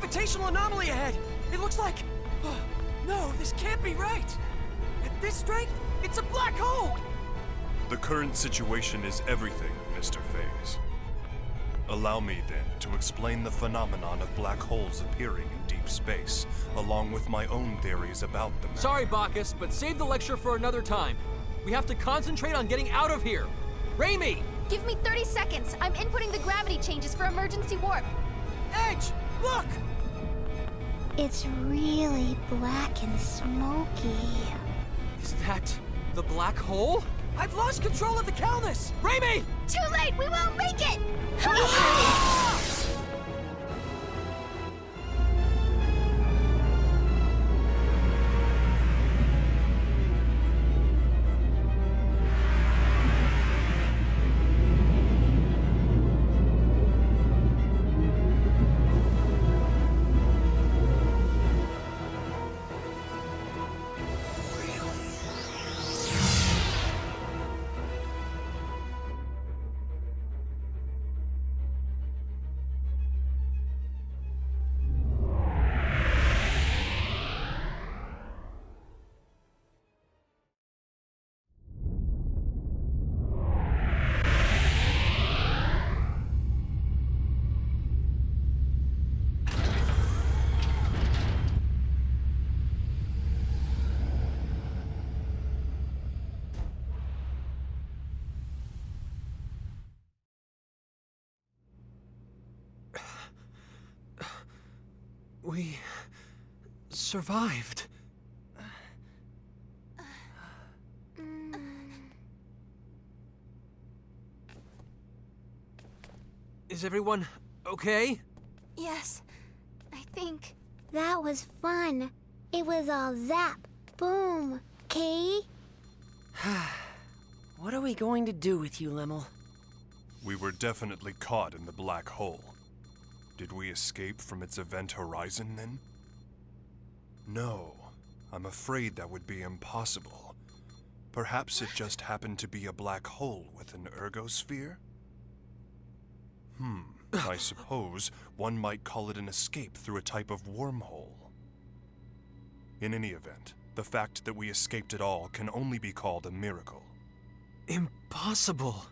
gravitational anomaly ahead! It looks like... Oh, no, this can't be right! At this strength, it's a black hole! The current situation is everything, Mr. Faze. Allow me, then, to explain the phenomenon of black holes appearing in deep space, along with my own theories about them. Sorry, Bacchus, but save the lecture for another time. We have to concentrate on getting out of here. Raimi! Give me 30 seconds. I'm inputting the gravity changes for emergency warp. Edge, look! It's really black and smoky. Is that the black hole? I've lost control of the Calnus! Raimi! Too late! We won't make it! We survived. Is everyone okay? Yes, I think. That was fun. It was all zap, boom, Kay? What are we going to do with you, Limmel? We were definitely caught in the black hole. Did we escape from its event horizon, then? No, I'm afraid that would be impossible. Perhaps it just happened to be a black hole with an ergosphere? I suppose one might call it an escape through a type of wormhole. In any event, the fact that we escaped at all can only be called a miracle. Impossible.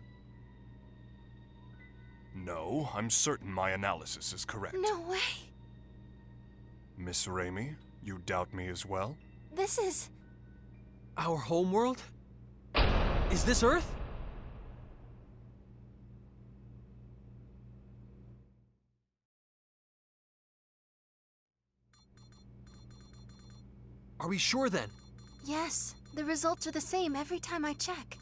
No, I'm certain my analysis is correct. No way. Miss Raimi, you doubt me as well? This is... Our homeworld? Is this Earth? Are we sure then? Yes, the results are the same every time I check.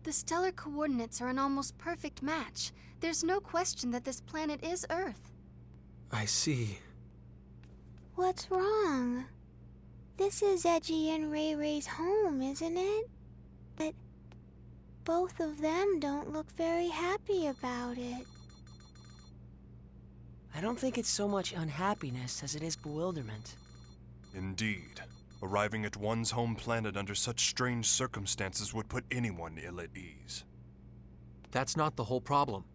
The stellar coordinates are an almost perfect match. There's no question that this planet is Earth. I see. What's wrong? This is Edgy and Ray Ray's home, isn't it? But both of them don't look very happy about it. I don't think it's so much unhappiness as it is bewilderment. Indeed. Arriving at one's home planet under such strange circumstances would put anyone ill at ease. That's not the whole problem.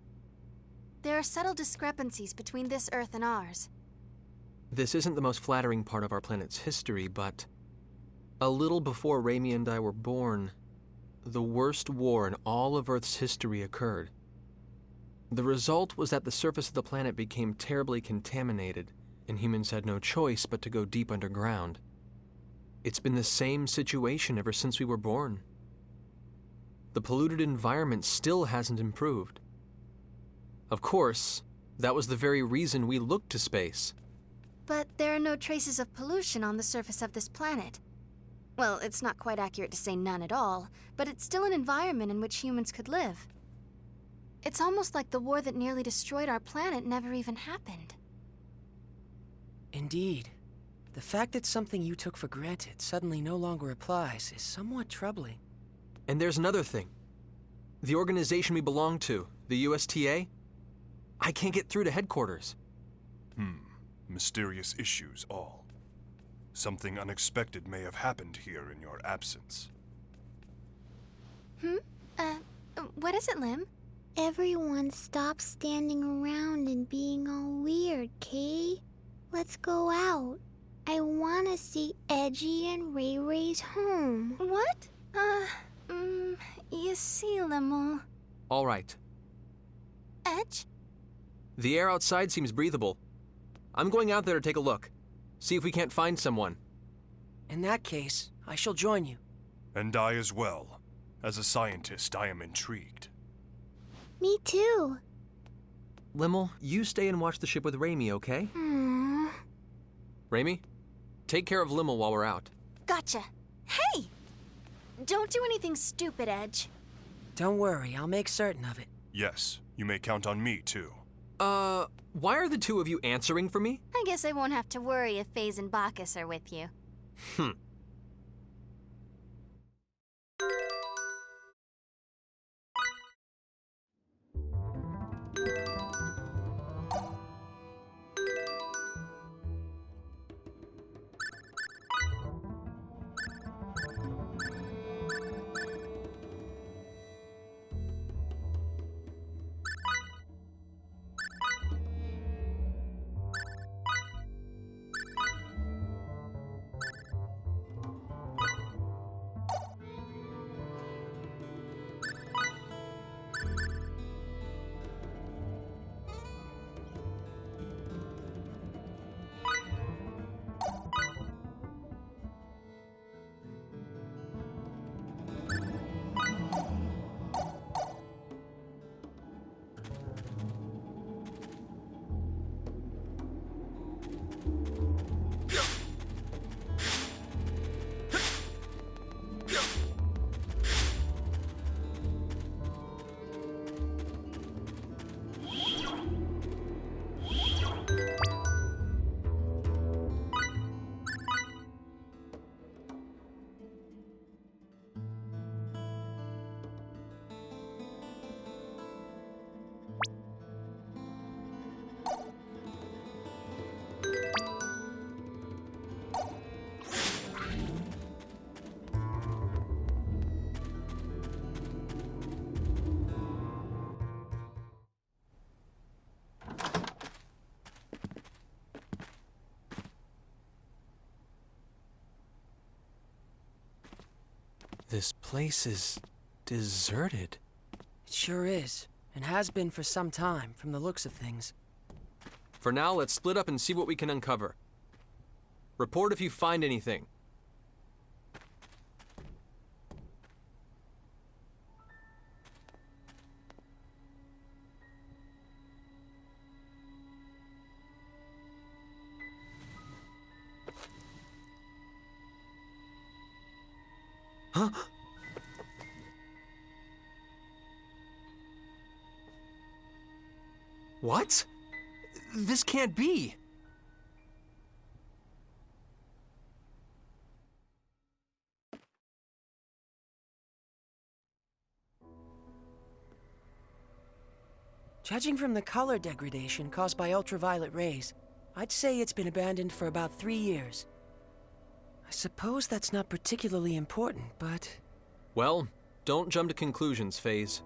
There are subtle discrepancies between this Earth and ours. This isn't the most flattering part of our planet's history, but a little before Raimi and I were born, the worst war in all of Earth's history occurred. The result was that the surface of the planet became terribly contaminated, and humans had no choice but to go deep underground. It's been the same situation ever since we were born. The polluted environment still hasn't improved. Of course, that was the very reason we looked to space. But there are no traces of pollution on the surface of this planet. Well, it's not quite accurate to say none at all, but it's still an environment in which humans could live. It's almost like the war that nearly destroyed our planet never even happened. Indeed. The fact that something you took for granted suddenly no longer applies is somewhat troubling. And there's another thing. The organization we belong to, the USTA, I can't get through to headquarters. Mysterious issues all. Something unexpected may have happened here in your absence. What is it, Lim? Everyone stop standing around and being all weird, Kay. Let's go out. I want to see Edgy and Ray Ray's home. What? You see, Lemel. All right. Edge? The air outside seems breathable. I'm going out there to take a look. See if we can't find someone. In that case, I shall join you. And I as well. As a scientist, I am intrigued. Me too. Lemel, you stay and watch the ship with Raimi, okay? Raimi, take care of Lemel while we're out. Gotcha. Hey! Don't do anything stupid, Edge. Don't worry, I'll make certain of it. Yes, you may count on me, too. Why are the two of you answering for me? I guess I won't have to worry if Faze and Bacchus are with you. This place is deserted. It sure is, and has been for some time, from the looks of things. For now, let's split up and see what we can uncover. Report if you find anything. Huh? What? This can't be. Judging from the color degradation caused by ultraviolet rays, I'd say it's been abandoned for about 3 years. I suppose that's not particularly important, but... Well, don't jump to conclusions, Faze.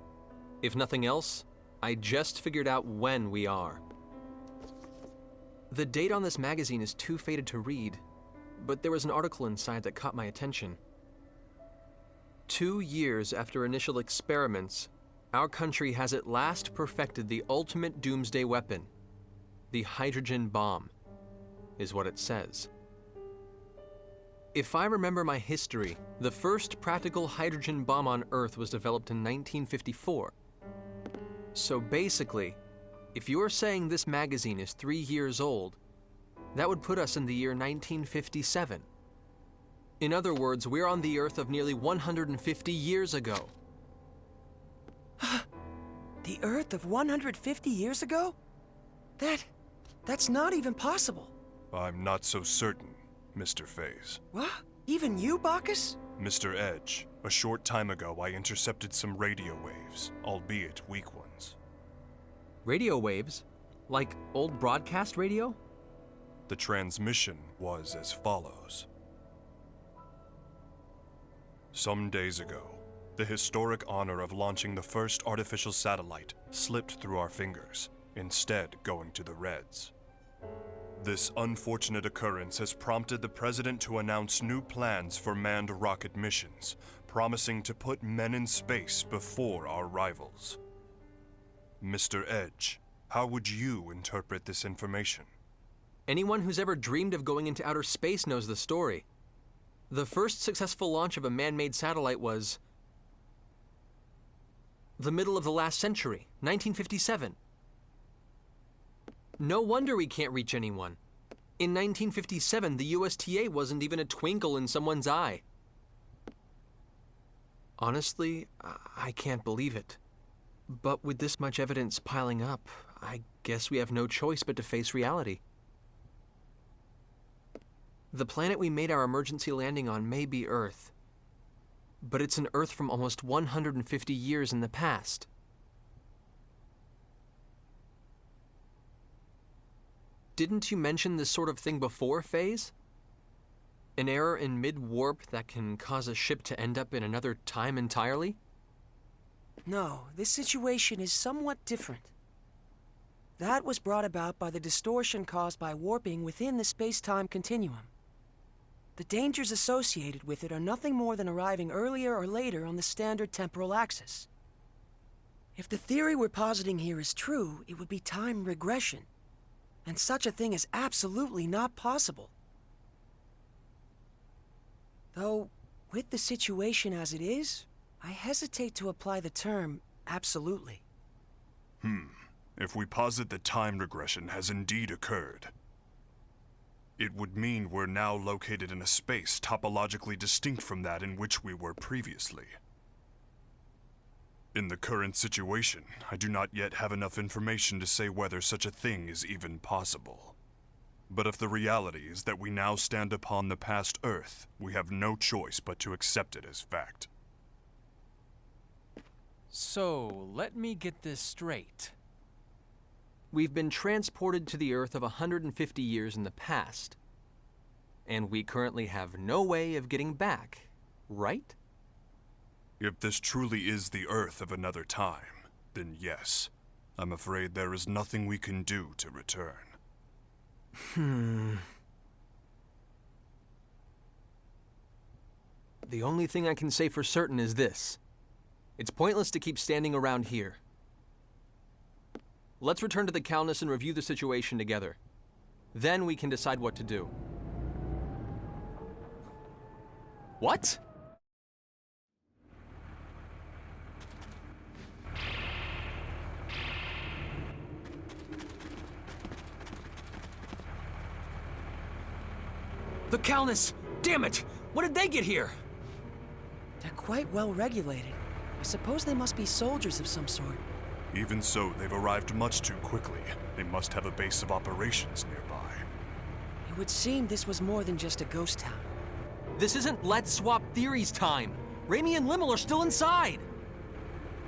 If nothing else, I just figured out when we are. The date on this magazine is too faded to read, but there was an article inside that caught my attention. 2 years after initial experiments, our country has at last perfected the ultimate doomsday weapon. The hydrogen bomb, is what it says. If I remember my history, the first practical hydrogen bomb on Earth was developed in 1954. So basically, if you're saying this magazine is 3 years old, that would put us in the year 1957. In other words, we're on the Earth of nearly 150 years ago. The Earth of 150 years ago? That's not even possible. I'm not so certain, Mr. Faze. What? Even you, Bacchus? Mr. Edge, a short time ago I intercepted some radio waves, albeit weak ones. Radio waves? Like old broadcast radio? The transmission was as follows. Some days ago, the historic honor of launching the first artificial satellite slipped through our fingers, instead going to the Reds. This unfortunate occurrence has prompted the President to announce new plans for manned rocket missions, promising to put men in space before our rivals. Mr. Edge, how would you interpret this information? Anyone who's ever dreamed of going into outer space knows the story. The first successful launch of a man-made satellite was the middle of the last century, 1957. No wonder we can't reach anyone. In 1957, the USTA wasn't even a twinkle in someone's eye. Honestly, I can't believe it. But with this much evidence piling up, I guess we have no choice but to face reality. The planet we made our emergency landing on may be Earth, but it's an Earth from almost 150 years in the past. Didn't you mention this sort of thing before, Phase? An error in mid-warp that can cause a ship to end up in another time entirely? No, this situation is somewhat different. That was brought about by the distortion caused by warping within the space-time continuum. The dangers associated with it are nothing more than arriving earlier or later on the standard temporal axis. If the theory we're positing here is true, it would be time regression. And such a thing is absolutely not possible. Though, with the situation as it is, I hesitate to apply the term absolutely. If we posit that time regression has indeed occurred, it would mean we're now located in a space topologically distinct from that in which we were previously. In the current situation, I do not yet have enough information to say whether such a thing is even possible. But if the reality is that we now stand upon the past Earth, we have no choice but to accept it as fact. So, let me get this straight. We've been transported to the Earth of 150 years in the past, and we currently have no way of getting back, right? If this truly is the Earth of another time, then yes, I'm afraid there is nothing we can do to return. The only thing I can say for certain is this. It's pointless to keep standing around here. Let's return to the Calnus and review the situation together. Then we can decide what to do. What? The Calnus! Damn it! When did they get here? They're quite well regulated. I suppose they must be soldiers of some sort. Even so, they've arrived much too quickly. They must have a base of operations nearby. It would seem this was more than just a ghost town. This isn't Let's Swap Theories time. Raimi and Limmel are still inside.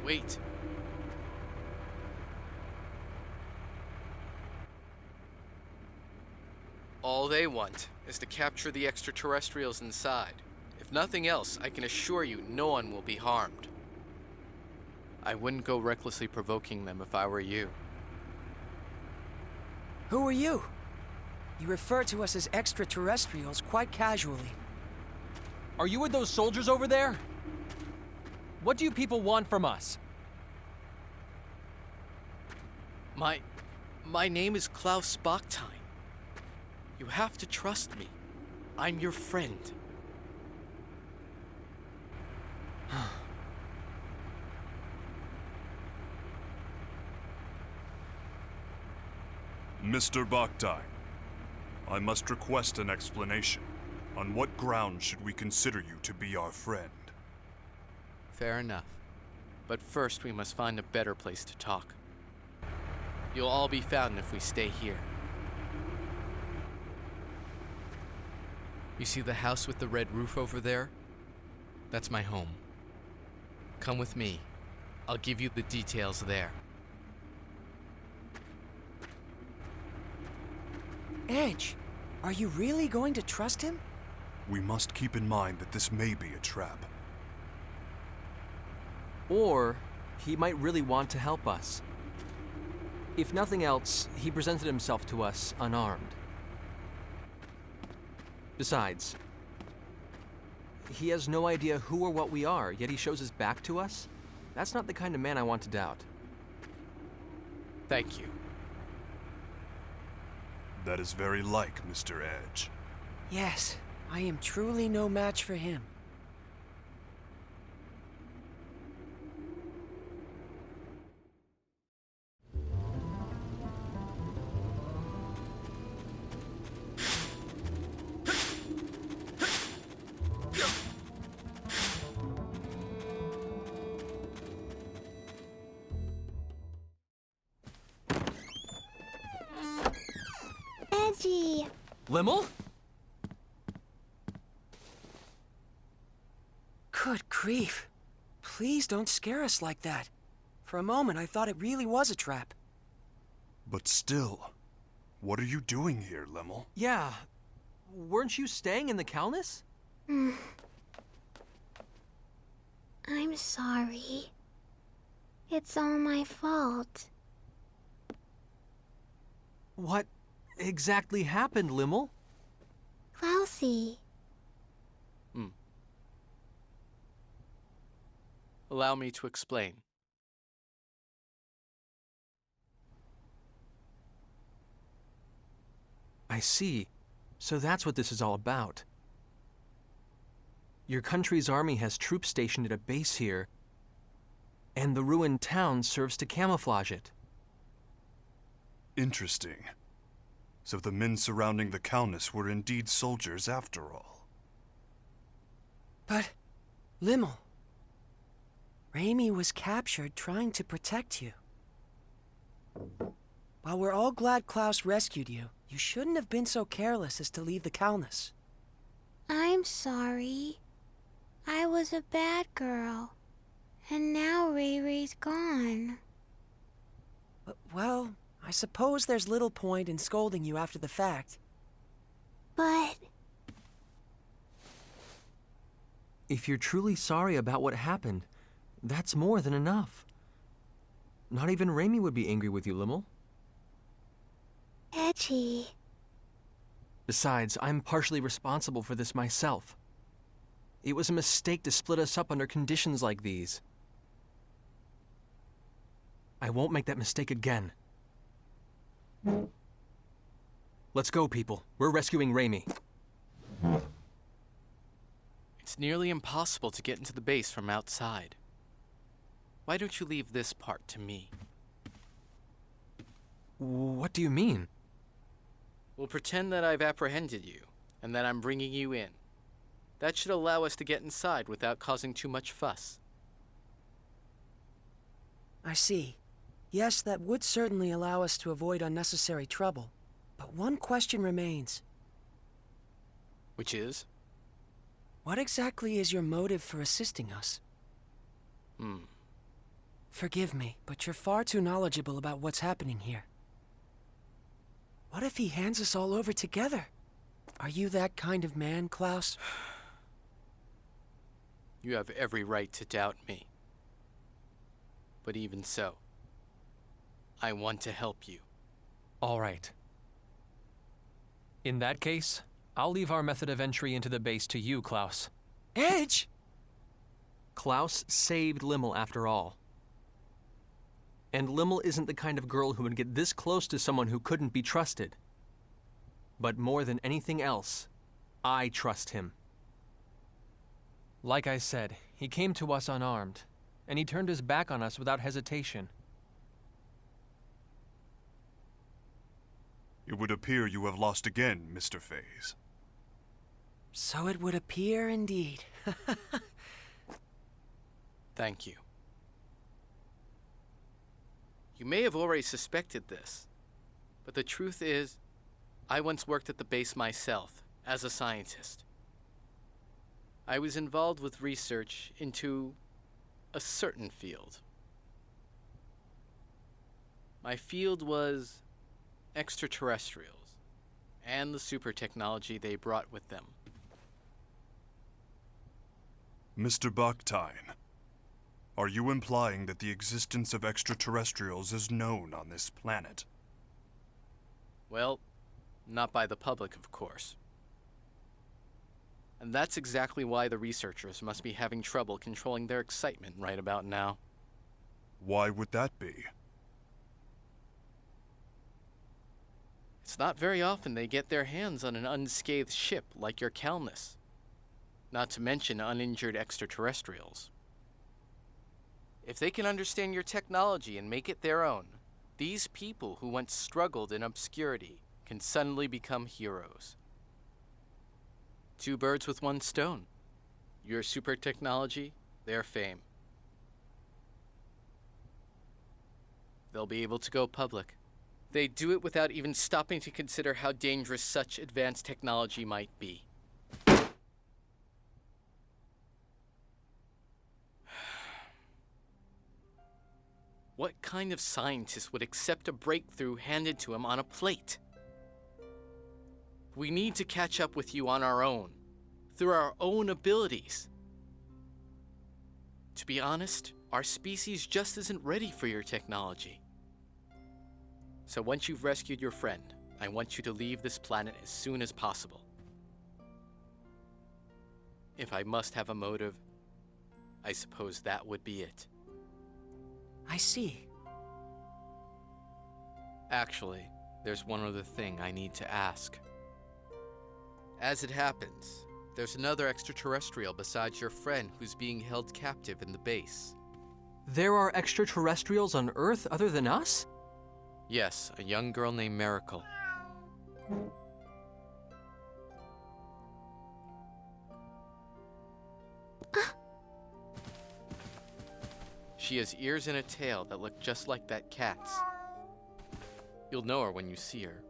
Wait. All they want is to capture the extraterrestrials inside. If nothing else, I can assure you no one will be harmed. I wouldn't go recklessly provoking them if I were you. Who are you? You refer to us as extraterrestrials quite casually. Are you with those soldiers over there? What do you people want from us? My name is Klaus Bachstein. You have to trust me. I'm your friend. Mr. Bachstein, I must request an explanation. On what grounds should we consider you to be our friend? Fair enough. But first we must find a better place to talk. You'll all be found if we stay here. You see the house with the red roof over there? That's my home. Come with me. I'll give you the details there. Edge, are you really going to trust him? We must keep in mind that this may be a trap. Or he might really want to help us. If nothing else, he presented himself to us unarmed. Besides, he has no idea who or what we are, yet he shows his back to us? That's not the kind of man I want to doubt. Thank you. That is very like Mr. Edge. Yes, I am truly no match for him. Edgy. Limmel? Good grief. Please don't scare us like that. For a moment, I thought it really was a trap. But still, what are you doing here, Limmel? Yeah. Weren't you staying in the Calnus? I'm sorry. It's all my fault. What exactly happened, Limmel? Klausy. Allow me to explain. I see. So that's what this is all about. Your country's army has troops stationed at a base here, and the ruined town serves to camouflage it. Interesting. So the men surrounding the Calnus were indeed soldiers after all. But, Limmel, Raimi was captured trying to protect you. While we're all glad Klaus rescued you, you shouldn't have been so careless as to leave the Calnus. I'm sorry. I was a bad girl. And now Ray Ray's gone. Well, I suppose there's little point in scolding you after the fact. But If you're truly sorry about what happened, that's more than enough. Not even Raimi would be angry with you, Limmel. Edgy. Besides, I'm partially responsible for this myself. It was a mistake to split us up under conditions like these. I won't make that mistake again. Let's go, people. We're rescuing Raimi. It's nearly impossible to get into the base from outside. Why don't you leave this part to me? What do you mean? We'll pretend that I've apprehended you, and that I'm bringing you in. That should allow us to get inside without causing too much fuss. I see. Yes, that would certainly allow us to avoid unnecessary trouble. But one question remains. Which is? What exactly is your motive for assisting us? Forgive me, but you're far too knowledgeable about what's happening here. What if he hands us all over together? Are you that kind of man, Klaus? You have every right to doubt me. But even so, I want to help you. All right. In that case, I'll leave our method of entry into the base to you, Klaus. Edge! Klaus saved Limmel after all. And Limmel isn't the kind of girl who would get this close to someone who couldn't be trusted. But more than anything else, I trust him. Like I said, he came to us unarmed, and he turned his back on us without hesitation. It would appear you have lost again, Mr. Faze. So it would appear indeed. Thank you. You may have already suspected this, but the truth is, I once worked at the base myself, as a scientist. I was involved with research into a certain field. My field was extraterrestrials, and the super technology they brought with them. Mr. Baktine, are you implying that the existence of extraterrestrials is known on this planet? Well, not by the public, of course. And that's exactly why the researchers must be having trouble controlling their excitement right about now. Why would that be? It's not very often they get their hands on an unscathed ship like your Calnus. Not to mention uninjured extraterrestrials. If they can understand your technology and make it their own, these people who once struggled in obscurity can suddenly become heroes. Two birds with one stone. Your super technology, their fame. They'll be able to go public. They do it without even stopping to consider how dangerous such advanced technology might be. What kind of scientist would accept a breakthrough handed to him on a plate? We need to catch up with you on our own, through our own abilities. To be honest, our species just isn't ready for your technology. So once you've rescued your friend, I want you to leave this planet as soon as possible. If I must have a motive, I suppose that would be it. I see. Actually, there's one other thing I need to ask. As it happens, there's another extraterrestrial besides your friend who's being held captive in the base. There are extraterrestrials on Earth other than us? Yes, a young girl named Miracle. She has ears and a tail that look just like that cat's. You'll know her when you see her.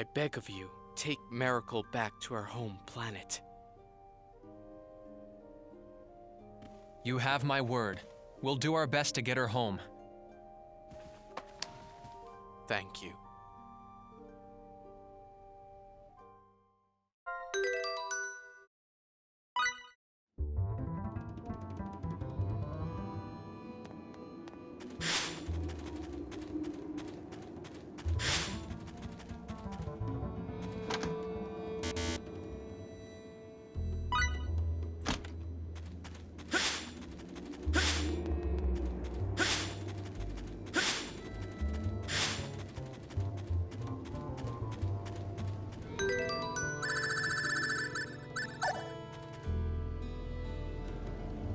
I beg of you, take Miracle back to her home planet. You have my word. We'll do our best to get her home. Thank you.